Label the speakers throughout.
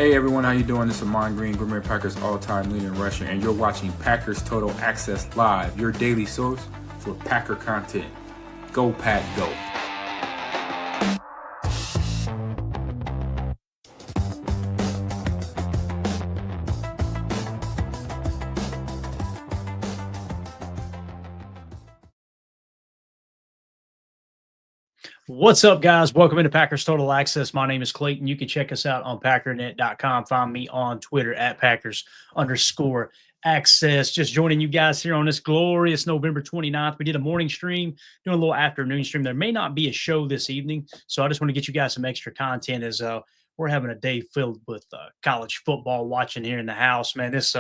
Speaker 1: Hey everyone, how you doing? This is Amon Green, Green Bay Packers all-time leading rusher, and you're watching Packers Total Access Live, your daily source for Packer content. Go Pack, go!
Speaker 2: What's up, guys? Welcome into Packers Total Access. My name is Clayton. You can check us out on packernet.com. Find me on Twitter at Packers_access. Just joining you guys here on this glorious November 29th. We did a morning stream, doing a little afternoon stream. There may not be a show this evening, so I just want to get you guys some extra content as we're having a day filled with college football watching here in the house. Man, this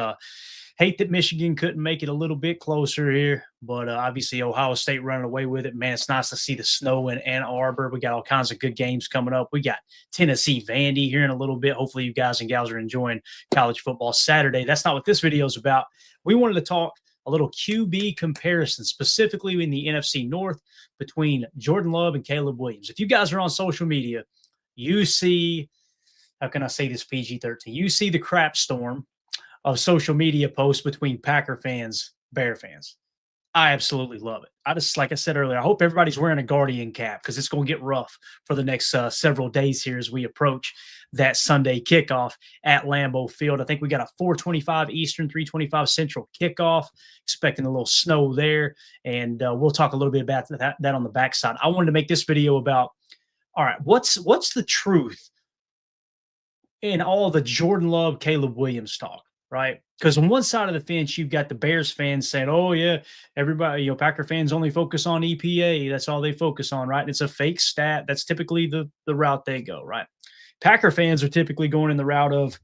Speaker 2: hate that Michigan couldn't make it a little bit closer here, but obviously Ohio State running away with it. Man, it's nice to see the snow in Ann Arbor. We got all kinds of good games coming up. We got Tennessee Vandy here in a little bit. Hopefully you guys and gals are enjoying college football Saturday. That's not what this video is about. We wanted to talk a little QB comparison, specifically in the NFC North between Jordan Love and Caleb Williams. If you guys are on social media, you see, how can I say this PG-13? You see the crap storm of social media posts between Packer fans, Bear fans. I absolutely love it. I just, like I said earlier, I hope everybody's wearing a Guardian cap because it's going to get rough for the next several days here as we approach that Sunday kickoff at Lambeau Field. I think we got a 4:25 Eastern, 3:25 Central kickoff, expecting a little snow there, and we'll talk a little bit about that on the backside. I wanted to make this video about, all right, what's the truth in all the Jordan Love, Caleb Williams talk? Right? Because on one side of the fence, you've got the Bears fans saying, oh, yeah, everybody, Packer fans only focus on EPA. That's all they focus on, right? And it's a fake stat. That's typically the route they go, right? Packer fans are typically going in the route of,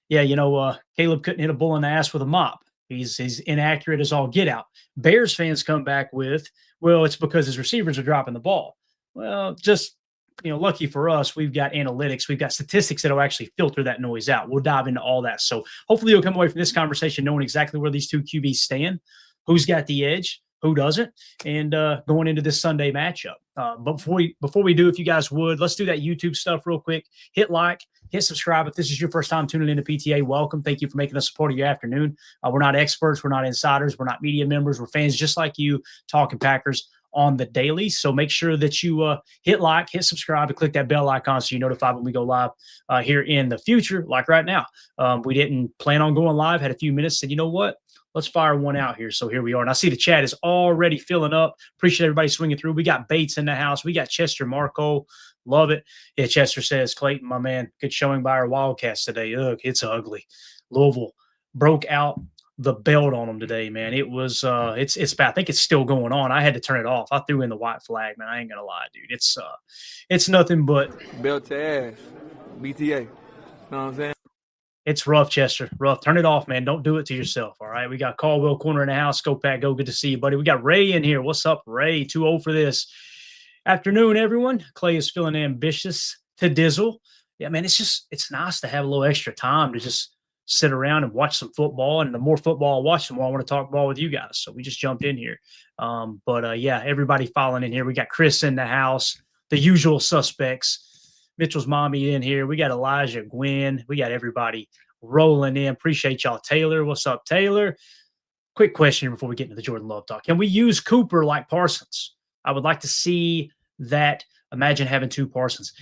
Speaker 2: Caleb couldn't hit a bull in the ass with a mop. He's inaccurate as all get out. Bears fans come back with, well, it's because his receivers are dropping the ball. Well, just lucky for us, we've got analytics, we've got statistics that'll actually filter that noise out. We'll dive into all that. So hopefully you'll come away from this conversation knowing exactly where these two QBs stand, who's got the edge, who doesn't, and going into this Sunday matchup. But before we do, if you guys would, let's do that YouTube stuff real quick. Hit like, hit subscribe. If this is your first time tuning into PTA, welcome. Thank you for making us a part of your afternoon. We're not experts. We're not insiders. We're not media members. We're fans just like you, talking Packers on the daily. So make sure that you hit like, hit subscribe, and click that bell icon so you're notified when we go live here in the future, like right now. We didn't plan on going live, had a few minutes, said, you know what? Let's fire one out here. So here we are. And I see the chat is already filling up. Appreciate everybody swinging through. We got Bates in the house. We got Chester Marco. Love it. Yeah, Chester says, Clayton, my man, good showing by our Wildcats today. Ugh, it's ugly. Louisville broke out the belt on them today, man. It was it's bad. I think it's still going on. I had to turn it off. I threw in the white flag, man. I ain't gonna lie, dude. It's nothing but
Speaker 3: belt to ass. BTA. Know what I'm saying?
Speaker 2: It's rough, Chester. Rough. Turn it off, man. Don't do it to yourself. All right. We got Caldwell Corner in the house. Go Pack, go. Good to see you, buddy. We got Ray in here. What's up, Ray? 2-0 for this afternoon, everyone. Clay is feeling ambitious to dizzle. Yeah, man. It's nice to have a little extra time to just sit around and watch some football. And the more football I watch, the more I want to talk ball with you guys. So we just jumped in here. Yeah, everybody filing in here. We got Chris in the house, the usual suspects. Mitchell's mommy in here. We got Elijah, Gwen. We got everybody rolling in. Appreciate y'all. Taylor, what's up, Taylor? Quick question before we get into the Jordan Love talk. Can we use Cooper like Parsons? I would like to see that. Imagine having two Parsons.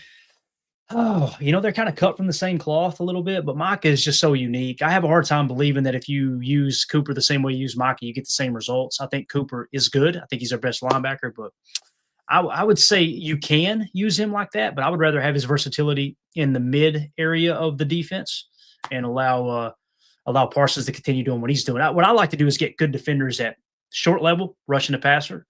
Speaker 2: Oh, they're kind of cut from the same cloth a little bit, but Micah is just so unique. I have a hard time believing that if you use Cooper the same way you use Micah, you get the same results. I think Cooper is good. I think he's our best linebacker, but I would say you can use him like that, but I would rather have his versatility in the mid area of the defense and allow Parsons to continue doing what he's doing. What I like to do is get good defenders at short level, rushing the passer,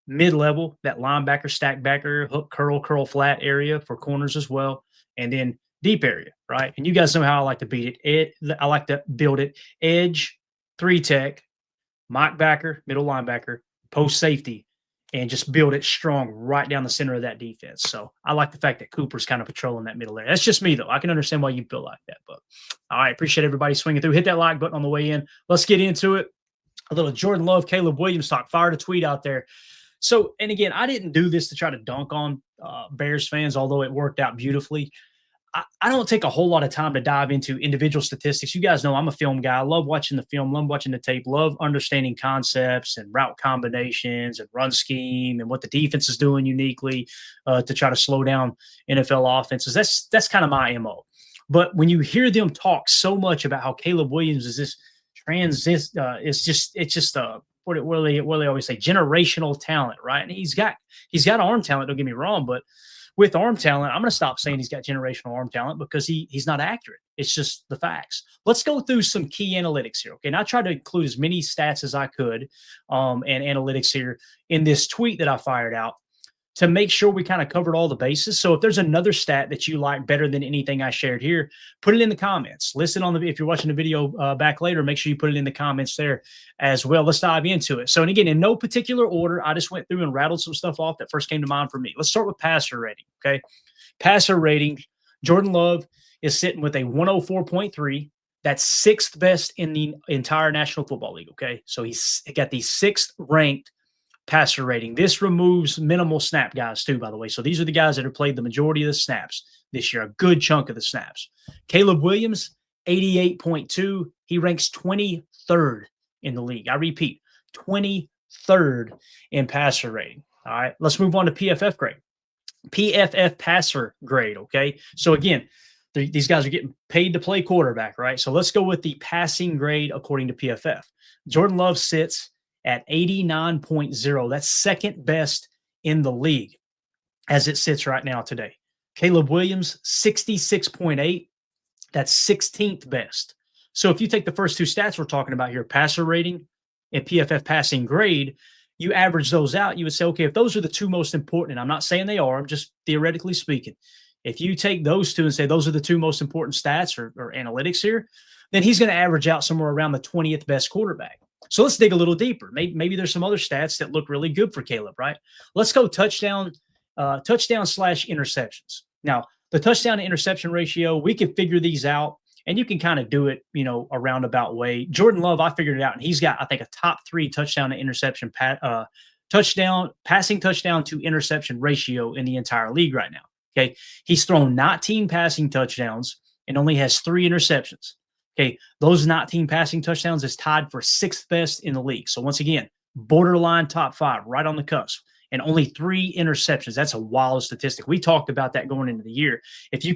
Speaker 2: mid-level, that linebacker, stack backer, hook, curl flat area for corners as well, and then deep area, right? And you guys know how I like to beat it. I like to build it edge, 3-tech, Mike backer, middle linebacker, post safety, and just build it strong right down the center of that defense. So I like the fact that Cooper's kind of patrolling that middle area. That's just me, though. I can understand why you feel like that. But all right, appreciate everybody swinging through. Hit that like button on the way in. Let's get into it. A little Jordan Love, Caleb Williams talk. Fired a tweet out there. So, and again, I didn't do this to try to dunk on Bears fans, although it worked out beautifully. I don't take a whole lot of time to dive into individual statistics. You guys know I'm a film guy. I love watching the film, love watching the tape, love understanding concepts and route combinations and run scheme and what the defense is doing uniquely to try to slow down NFL offenses. That's kind of my MO. But when you hear them talk so much about how Caleb Williams is this it's just what do they always say, generational talent, right? And he's got arm talent. Don't get me wrong, but with arm talent, I'm going to stop saying he's got generational arm talent because he's not accurate. It's just the facts. Let's go through some key analytics here. Okay. And I tried to include as many stats as I could and analytics here in this tweet that I fired out to make sure we kind of covered all the bases. So if there's another stat that you like better than anything I shared here, put it in the comments. Listen if you're watching the video back later, make sure you put it in the comments there as well. Let's dive into it. So, and again, in no particular order, I just went through and rattled some stuff off that first came to mind for me. Let's start with passer rating. Okay. Passer rating. Jordan Love is sitting with a 104.3. That's sixth best in the entire National Football League. Okay. So he's got the sixth ranked passer rating. This removes minimal snap guys too, by the way. So these are the guys that have played the majority of the snaps this year, a good chunk of the snaps. Caleb Williams, 88.2. He ranks 23rd in the league. I repeat, 23rd in passer rating. All right, let's move on to PFF grade. PFF passer grade, okay? So again, these guys are getting paid to play quarterback, right? So let's go with the passing grade according to PFF. Jordan Love sits at 89.0. That's second best in the league as it sits right now today. Caleb Williams, 66.8. That's 16th best. So if you take the first two stats we're talking about here, passer rating and PFF passing grade, you average those out, you would say, okay, if those are the two most important, and I'm not saying they are, I'm just theoretically speaking. If you take those two and say those are the two most important stats or analytics here, then he's going to average out somewhere around the 20th best quarterback. So let's dig a little deeper. Maybe there's some other stats that look really good for Caleb, right? Let's go touchdown / interceptions. Now, the touchdown to interception ratio, we can figure these out, and you can kind of do it, a roundabout way. Jordan Love, I figured it out, and he's got, I think, a top 3 touchdown to interception, passing touchdown to interception ratio in the entire league right now. Okay, he's thrown 19 passing touchdowns and only has 3 interceptions. Okay, those 19 passing touchdowns is tied for 6th best in the league. So once again, borderline top 5, right on the cusp, and only 3 interceptions. That's a wild statistic. We talked about that going into the year. If you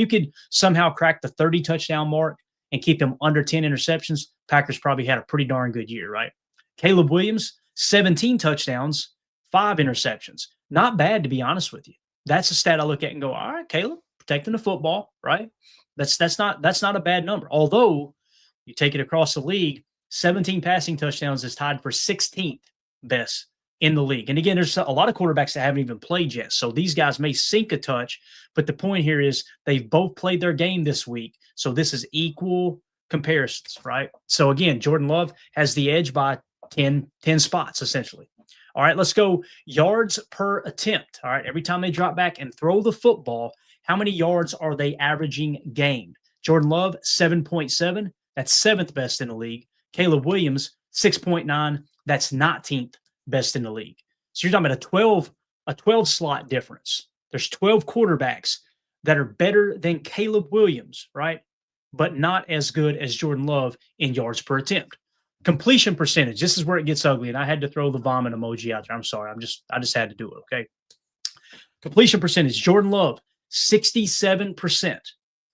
Speaker 2: could somehow crack the 30 touchdown mark and keep him under 10 interceptions, Packers probably had a pretty darn good year, right? Caleb Williams, 17 touchdowns, 5 interceptions. Not bad, to be honest with you. That's a stat I look at and go, all right, Caleb, protecting the football, right? That's not a bad number. Although you take it across the league, 17 passing touchdowns is tied for 16th best in the league. And again, there's a lot of quarterbacks that haven't even played yet. So these guys may sink a touch, but the point here is they've both played their game this week. So this is equal comparisons, right? So again, Jordan Love has the edge by 10 spots essentially. All right, let's go yards per attempt. All right, every time they drop back and throw the football, how many yards are they averaging gained? Jordan Love, 7.7. That's 7th best in the league. Caleb Williams, 6.9. That's 19th best in the league. So you're talking about a 12 slot difference. There's 12 quarterbacks that are better than Caleb Williams, right? But not as good as Jordan Love in yards per attempt. Completion percentage. This is where it gets ugly, and I had to throw the vomit emoji out there. I'm sorry. I just had to do it, okay? Completion percentage. Jordan Love, 67%.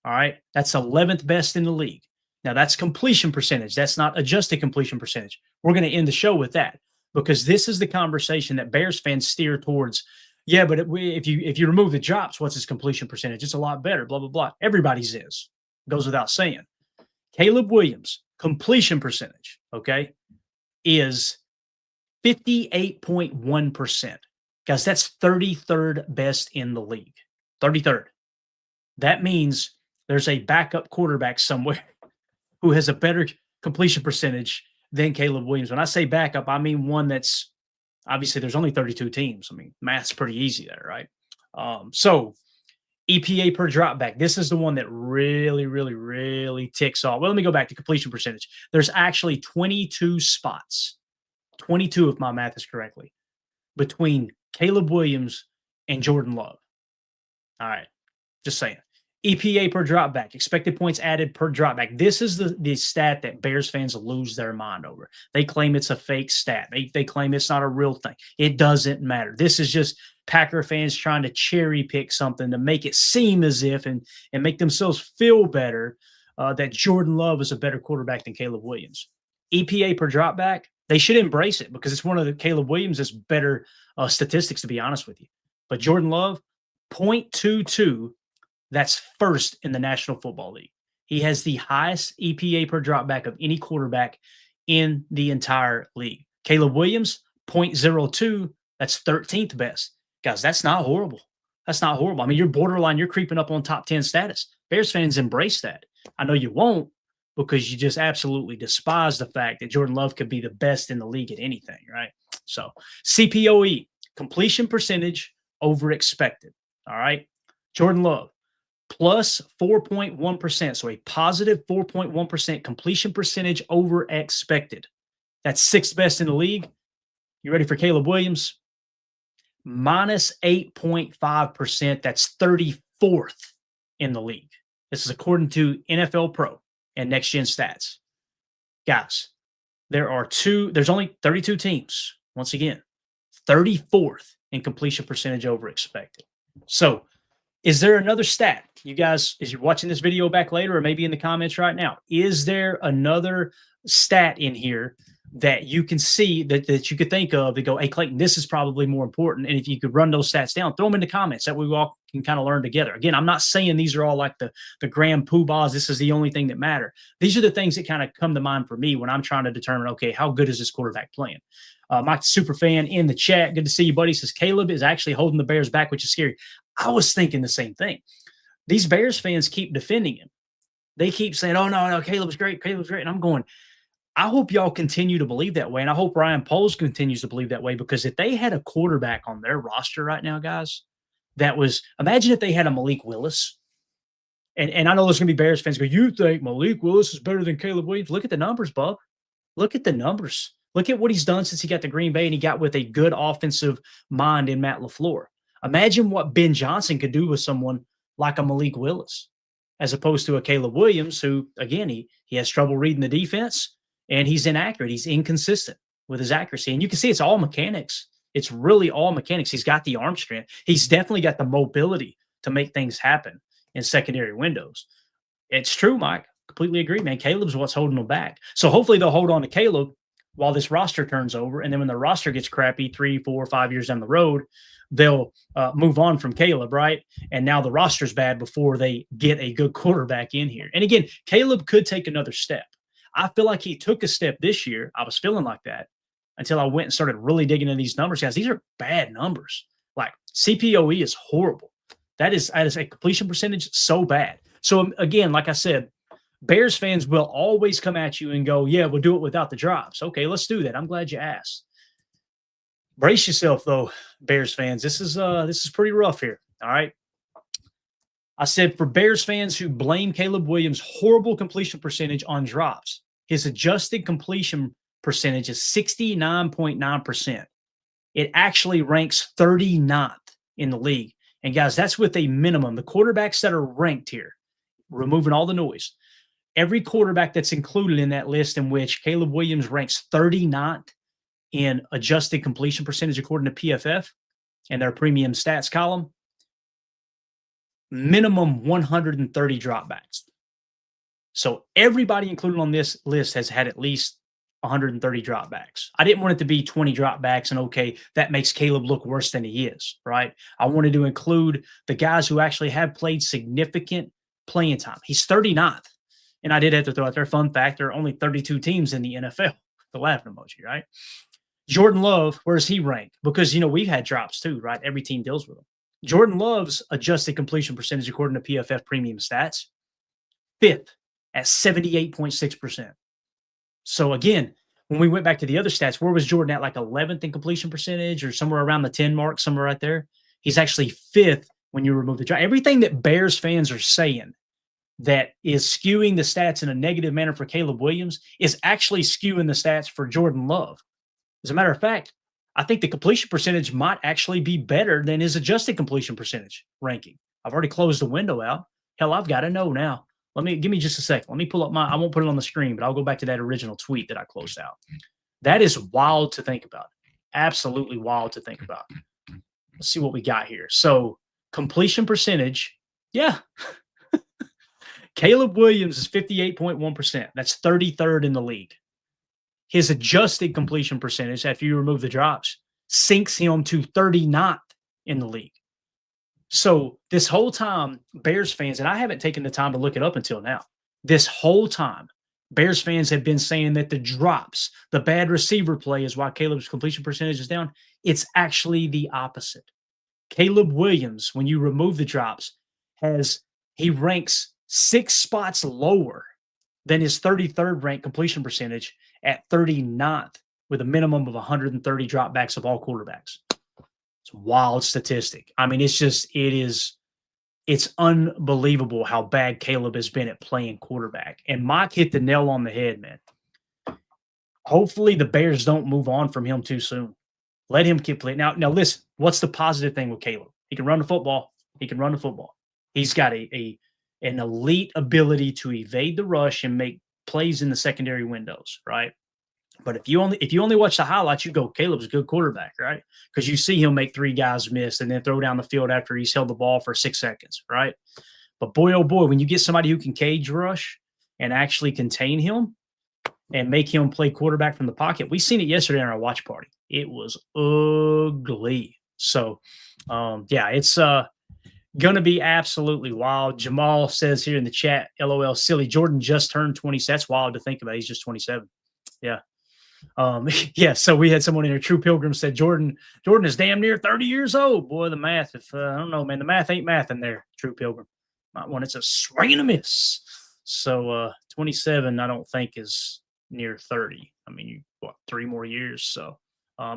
Speaker 2: All right. That's 11th best in the league. Now, that's completion percentage. That's not adjusted completion percentage. We're going to end the show with that because this is the conversation that Bears fans steer towards. Yeah, but if you remove the drops, what's his completion percentage? It's a lot better, blah, blah, blah. Everybody's is. Goes without saying. Caleb Williams, completion percentage, okay, is 58.1%. Guys, that's 33rd best in the league. 33rd. That means there's a backup quarterback somewhere who has a better completion percentage than Caleb Williams. When I say backup, I mean one that's obviously there's only 32 teams. I mean, math's pretty easy there, right? So EPA per drop back. This is the one that really, really, really ticks off. Well, let me go back to completion percentage. There's actually 22 spots, 22 if my math is correctly, between Caleb Williams and Jordan Love. All right. Just saying. EPA per dropback, expected points added per dropback. This is the stat that Bears fans lose their mind over. They claim it's a fake stat. They claim it's not a real thing. It doesn't matter. This is just Packer fans trying to cherry pick something to make it seem as if and make themselves feel better that Jordan Love is a better quarterback than Caleb Williams. EPA per dropback, they should embrace it because it's one of the Caleb Williams' better statistics, to be honest with you. But Jordan Love, 0.22. That's first in the National Football League. He has the highest EPA per dropback of any quarterback in the entire league. Caleb Williams, 0.02. That's 13th best. Guys, that's not horrible. That's not horrible. I mean, you're borderline. You're creeping up on top 10 status. Bears fans embrace that. I know you won't because you just absolutely despise the fact that Jordan Love could be the best in the league at anything, right? So CPOE, completion percentage over expected. All right. Jordan Love, plus 4.1%. So a positive 4.1% completion percentage over expected. That's sixth best in the league. You ready for Caleb Williams? Minus 8.5%. That's 34th in the league. This is according to NFL Pro and Next Gen Stats. Guys, there's only 32 teams. Once again, 34th in completion percentage over expected. So, is there another stat? You guys, as you're watching this video back later or maybe in the comments right now, is there another stat in here that you can see that you could think of to go, hey, Clayton, this is probably more important? And if you could run those stats down, throw them in the comments that we all can kind of learn together. Again, I'm not saying these are all like the grand poobahs. This is the only thing that matter. These are the things that kind of come to mind for me when I'm trying to determine, okay, how good is this quarterback playing? Mike Superfan in the chat, good to see you, buddy, says Caleb is actually holding the Bears back, which is scary. I was thinking the same thing. These Bears fans keep defending him. They keep saying, oh, no, Caleb's great. Caleb's great. And I'm going, I hope y'all continue to believe that way. And I hope Ryan Poles continues to believe that way, because if they had a quarterback on their roster right now, guys, that was, imagine if they had a Malik Willis. And I know there's going to be Bears fans go, you think Malik Willis is better than Caleb Williams? Look at the numbers, Bub. Look at the numbers. Look at what he's done since he got to Green Bay and he got with a good offensive mind in Matt LaFleur. Imagine what Ben Johnson could do with someone like a Malik Willis, as opposed to a Caleb Williams, who, again, he has trouble reading the defense and he's inaccurate. He's inconsistent with his accuracy. And you can see it's all mechanics. It's really all mechanics. He's got the arm strength. He's definitely got the mobility to make things happen in secondary windows. It's true, Mike. Completely agree, man. Caleb's what's holding them back. So hopefully they'll hold on to Caleb while this roster turns over. And then when the roster gets crappy 3, 4, 5 years down the road, they'll move on from Caleb, right? And now the roster's bad before they get a good quarterback in here. And again, Caleb could take another step. I feel like he took a step this year. I was feeling like that until I went and started really digging into these numbers. Guys, these are bad numbers. Like CPOE is horrible. That is a completion percentage so bad. So again, like I said, Bears fans will always come at you and go, yeah, we'll do it without the drops. Okay, let's do that. I'm glad you asked. Brace yourself, though, Bears fans. This is pretty rough here. All right. I said for Bears fans who blame Caleb Williams' horrible completion percentage on drops, his adjusted completion percentage is 69.9%. It actually ranks 39th in the league. And guys, that's with a minimum. The quarterbacks that are ranked here, removing all the noise, every quarterback that's included in that list in which Caleb Williams ranks 39th in adjusted completion percentage according to PFF and their premium stats column, minimum 130 dropbacks. So everybody included on this list has had at least 130 dropbacks. I didn't want it to be 20 dropbacks and okay, that makes Caleb look worse than he is, right? I wanted to include the guys who actually have played significant playing time. He's 39th. And I did have to throw out there, fun fact, there are only 32 teams in the NFL. The laughing emoji, right? Jordan Love, where's he ranked? Because, we've had drops too, right? Every team deals with them. Jordan Love's adjusted completion percentage, according to PFF premium stats, 5th at 78.6%. So again, when we went back to the other stats, where was Jordan at, like 11th in completion percentage or somewhere around the 10 mark, somewhere right there? He's actually 5th when you remove the drop. Everything that Bears fans are saying that is skewing the stats in a negative manner for Caleb Williams is actually skewing the stats for Jordan Love. As a matter of fact, I think the completion percentage might actually be better than his adjusted completion percentage ranking. I've already closed the window out. Hell, I've got to know now. Give me just a second. Let me pull up I won't put it on the screen, but I'll go back to that original tweet that I closed out. That is wild to think about. Absolutely wild to think about. Let's see what we got here. So completion percentage. Yeah. Caleb Williams is 58.1%. That's 33rd in the league. His adjusted completion percentage, after you remove the drops, sinks him to 39th in the league. So this whole time, Bears fans, and I haven't taken the time to look it up until now, this whole time, Bears fans have been saying that the drops, the bad receiver play is why Caleb's completion percentage is down. It's actually the opposite. Caleb Williams, when you remove the drops, he ranks 6 spots lower than his 33rd ranked completion percentage at 39th with a minimum of 130 dropbacks of all quarterbacks. It's a wild statistic. I mean, it's unbelievable how bad Caleb has been at playing quarterback. And Mike hit the nail on the head, man. Hopefully the Bears don't move on from him too soon. Let him keep playing. Now listen, what's the positive thing with Caleb? He can run the football. He's got an elite ability to evade the rush and make plays in the secondary windows, right? But if you only watch the highlights, you go, Caleb's a good quarterback, right? Because you see him make 3 guys miss and then throw down the field after he's held the ball for 6 seconds, right? But boy, oh boy, when you get somebody who can cage rush and actually contain him and make him play quarterback from the pocket, we seen it yesterday on our watch party. It was ugly. So, yeah, it's going to be absolutely wild. Jamal says here in the chat, LOL, silly. Jordan just turned 20. That's wild to think about. He's just 27. Yeah. Yeah, so we had someone in here, True Pilgrim said Jordan is damn near 30 years old. Boy, the math, I don't know, man, the math ain't math in there, True Pilgrim. Not one, it's a swing and a miss. So 27, I don't think is near 30. I mean, 3 more years. So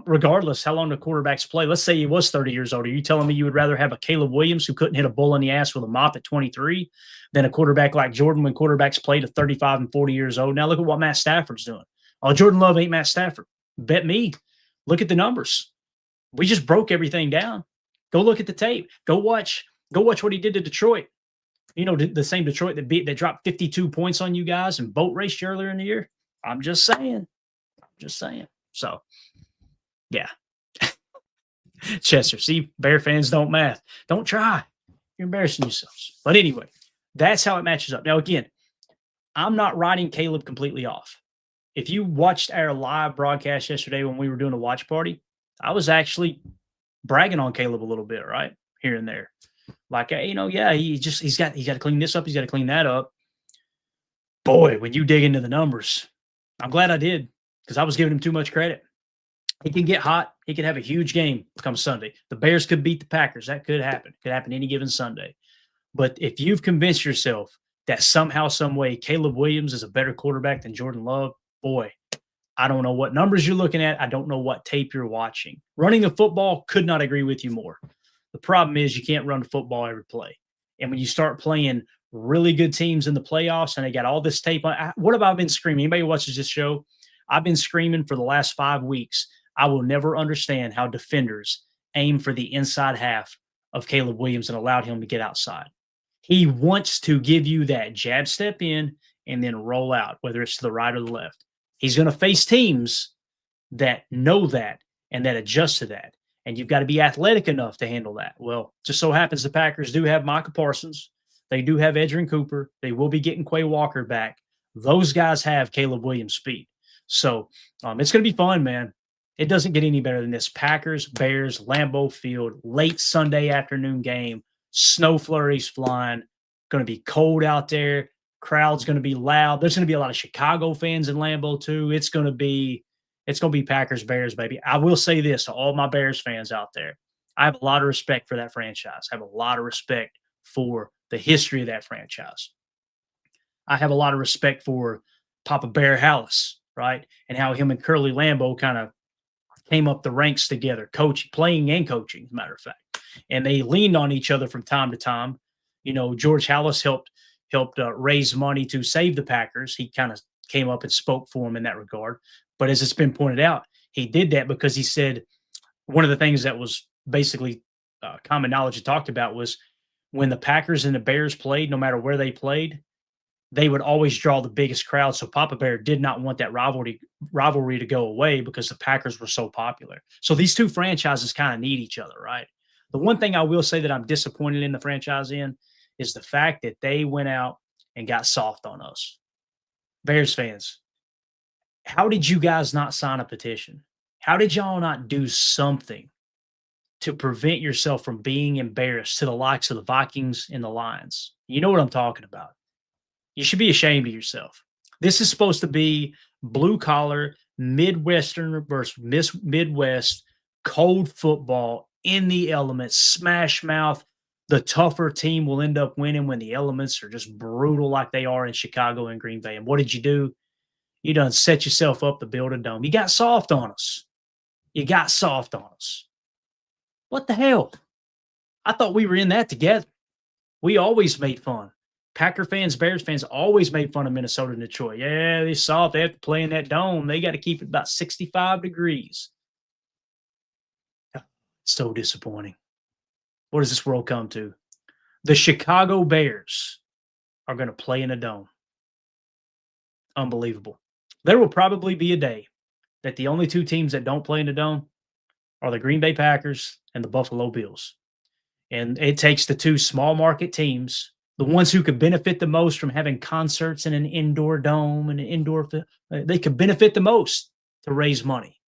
Speaker 2: regardless how long the quarterbacks play, let's say he was 30 years old. Are you telling me you would rather have a Caleb Williams who couldn't hit a bull in the ass with a mop at 23 than a quarterback like Jordan when quarterbacks play to 35 and 40 years old? Now look at what Matt Stafford's doing. Oh, Jordan Love ain't Matt Stafford. Bet me. Look at the numbers. We just broke everything down. Go look at the tape. Go watch what he did to Detroit. You know, the same Detroit that dropped 52 points on you guys and boat raced you earlier in the year. I'm just saying. So, yeah. Chester, see, Bear fans don't math. Don't try. You're embarrassing yourselves. But anyway, that's how it matches up. Now, again, I'm not writing Caleb completely off. If you watched our live broadcast yesterday when we were doing a watch party, I was actually bragging on Caleb a little bit, right? Here and there. Like, yeah, he's got to clean this up. He's got to clean that up. Boy, when you dig into the numbers, I'm glad I did because I was giving him too much credit. He can get hot. He could have a huge game come Sunday. The Bears could beat the Packers. That could happen. It could happen any given Sunday. But if you've convinced yourself that somehow, some way, Caleb Williams is a better quarterback than Jordan Love, boy, I don't know what numbers you're looking at. I don't know what tape you're watching. Running the football, could not agree with you more. The problem is you can't run the football every play. And when you start playing really good teams in the playoffs and they got all this tape on, what have I been screaming? Anybody who watches this show? I've been screaming for the last 5 weeks. I will never understand how defenders aim for the inside half of Caleb Williams and allowed him to get outside. He wants to give you that jab step in and then roll out, whether it's to the right or the left. He's going to face teams that know that and that adjust to that. And you've got to be athletic enough to handle that. Well, just so happens the Packers do have Micah Parsons. They do have Edgerrin Cooper. They will be getting Quay Walker back. Those guys have Caleb Williams' speed. So it's going to be fun, man. It doesn't get any better than this. Packers, Bears, Lambeau Field, late Sunday afternoon game, snow flurries flying, going to be cold out there. Crowd's going to be loud. There's going to be a lot of Chicago fans in Lambeau too. It's going to be Packers, Bears, baby. I will say this to all my Bears fans out there. I have a lot of respect for that franchise. I have a lot of respect for the history of that franchise. I have a lot of respect for Papa Bear Hallis, right? And how him and Curly Lambeau kind of came up the ranks together, playing and coaching, as a matter of fact. And they leaned on each other from time to time. You know, George Hallis helped raise money to save the Packers. He kind of came up and spoke for him in that regard. But as it's been pointed out, he did that because he said one of the things that was basically common knowledge he talked about was when the Packers and the Bears played, no matter where they played, they would always draw the biggest crowd. So Papa Bear did not want that rivalry to go away because the Packers were so popular. So these two franchises kind of need each other, right? The one thing I will say that I'm disappointed in the franchise in is the fact that they went out and got soft on us. Bears fans, how did you guys not sign a petition? How did y'all not do something to prevent yourself from being embarrassed to the likes of the Vikings and the Lions? You know what I'm talking about. You should be ashamed of yourself. This is supposed to be blue-collar, Midwestern versus Midwest, cold football, in the elements, smash mouth. The tougher team will end up winning when the elements are just brutal like they are in Chicago and Green Bay. And what did you do? You done set yourself up to build a dome. You got soft on us. You got soft on us. What the hell? I thought we were in that together. We always made fun. Packer fans, Bears fans always made fun of Minnesota and Detroit. Yeah, they soft. They have to play in that dome. They got to keep it about 65 degrees. So disappointing. What does this world come to? The Chicago Bears are going to play in a dome. Unbelievable. There will probably be a day that the only two teams that don't play in the dome are the Green Bay Packers and the Buffalo Bills. And it takes the two small market teams, the ones who could benefit the most from having concerts in an indoor dome and an indoor, they could benefit the most to raise money,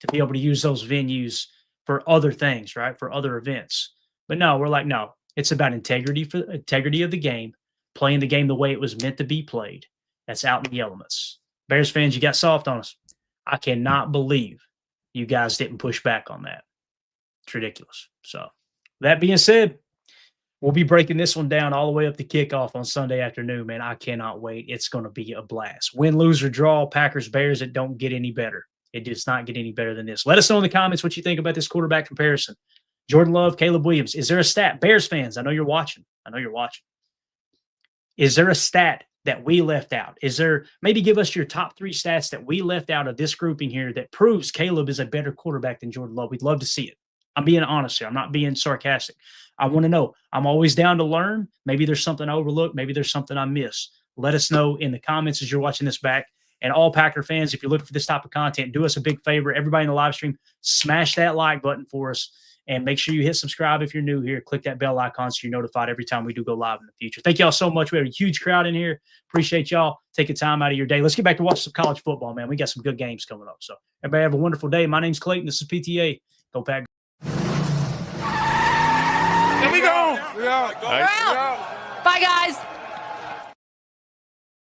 Speaker 2: to be able to use those venues for other things, right? For other events. But no, we're like, no, it's about integrity of the game, playing the game the way it was meant to be played. That's out in the elements. Bears fans, you got soft on us. I cannot believe you guys didn't push back on that. It's ridiculous. So that being said, we'll be breaking this one down all the way up to kickoff on Sunday afternoon, man. I cannot wait. It's going to be a blast. Win, lose, or draw, Packers, Bears, it don't get any better. It does not get any better than this. Let us know in the comments what you think about this quarterback comparison. Jordan Love, Caleb Williams. Is there a stat? Bears fans, I know you're watching. Is there a stat that we left out? Is there, maybe give us your top 3 stats that we left out of this grouping here that proves Caleb is a better quarterback than Jordan Love? We'd love to see it. I'm being honest here. I'm not being sarcastic. I want to know. I'm always down to learn. Maybe there's something I overlooked. Maybe there's something I missed. Let us know in the comments as you're watching this back. And all Packer fans, if you're looking for this type of content, do us a big favor. Everybody in the live stream, smash that like button for us. And make sure you hit subscribe if you're new here. Click that bell icon so you're notified every time we do go live in the future. Thank y'all so much. We have a huge crowd in here. Appreciate y'all taking time out of your day. Let's get back to watching some college football, man. We got some good games coming up. So everybody have a wonderful day. My name's Clayton. This is PTA. Go Pack.
Speaker 3: Here we go.
Speaker 4: Bye, guys.